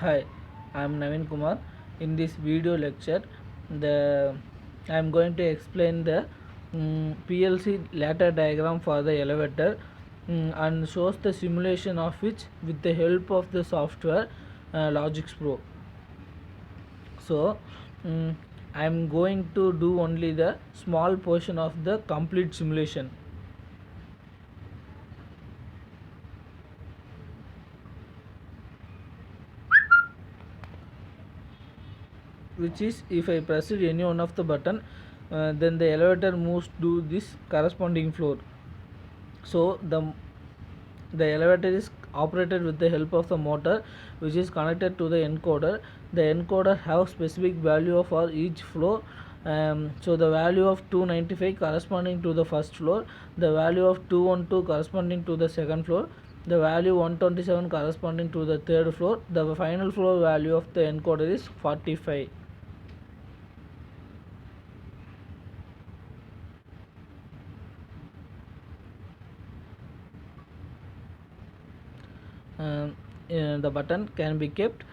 Hi, I am Naveen Kumar. In this video lecture, I am going to explain the PLC ladder diagram for the elevator and shows the simulation of which with the help of the software Logix Pro. So, I am going to do only the small portion of the complete simulation. Which is if I press any one of the button, then the elevator moves to this corresponding floor. So the elevator is operated with the help of the motor which is connected to the encoder. The encoder have specific value for each floor. So the value of 295 corresponding to the first floor, the value of 212 corresponding to the second floor, the value 127 corresponding to the third floor. The final floor value of the encoder is 45. The button can be kept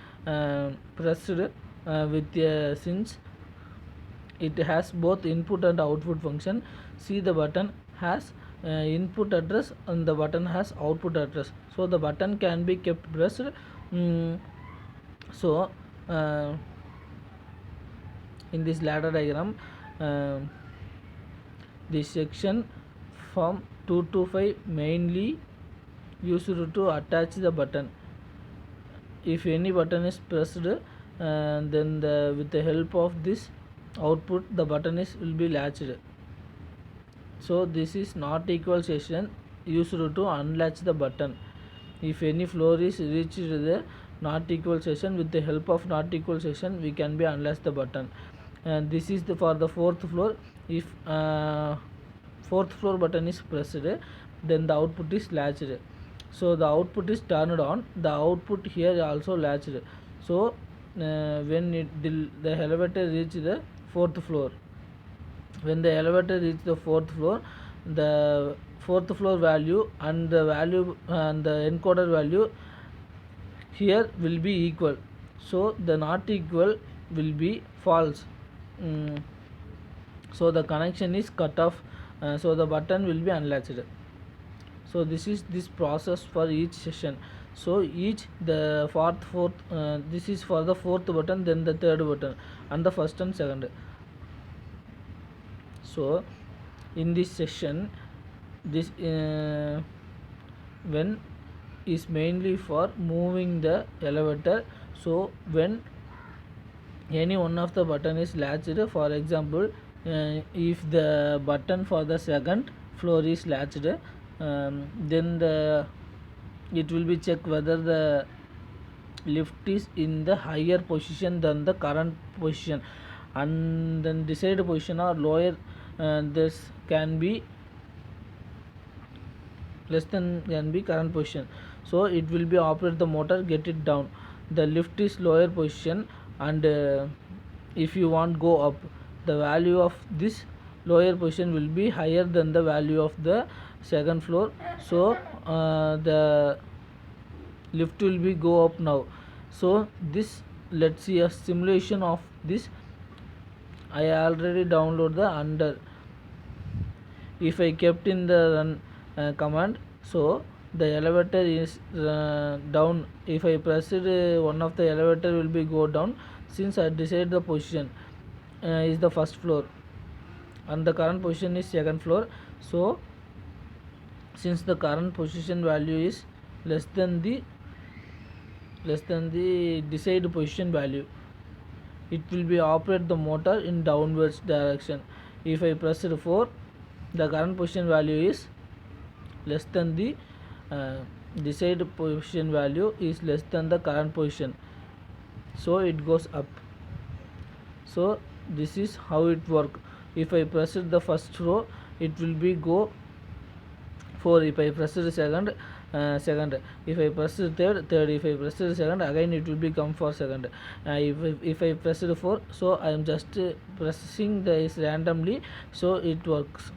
pressed since it has both input and output function. See, the button has input address and the button has output address, so the button can be kept pressed. So in this ladder diagram, this section from 2 to 5 mainly used to attach the button. If any button is pressed, then with the help of this output the button will be latched. So this is not equal session used to unlatch the button. If any floor is reached the not equal session, with the help of not equal session we can be unlatch the button. And this is for the fourth floor. If fourth floor button is pressed, then the output is latched. So the output is turned on, the output here also latched. So when the elevator reach the fourth floor, when the elevator reach the fourth floor, the fourth floor value and the value and the encoder value here will be equal. So the not equal will be false. So the connection is cut off. So the button will be unlatched. So this is this process for each session. So the fourth this is for the fourth button, then the third button, and the first and second. So in this session, this when is mainly for moving the elevator. So when any one of the button is latched, for example, if the button for the second floor is latched, then it will be checked whether the lift is in the higher position than the current position, and then desired position or lower, this can be less than can be current position. So it will be operate the motor, get it down. The lift is lower position, and if you want go up, the value of this lower position will be higher than the value of the second floor. So the lift will be go up now. So this, let's see a simulation of this. I already download the under. If I kept in the run command, so the elevator is down. If I press it, one of the elevator will be go down, since I decide the position is the first floor and the current position is second floor. So since the current position value is less than the desired position value, it will be operate the motor in downwards direction. If I press 4, the current position value is less than the desired position value is less than the current position, so it goes up. So this is how it work. If I press the first row, it will be go 4. If I press the second, if I press the third, if I press the second, again it will become for second. If I press the 4, so I am just pressing this randomly, so it works.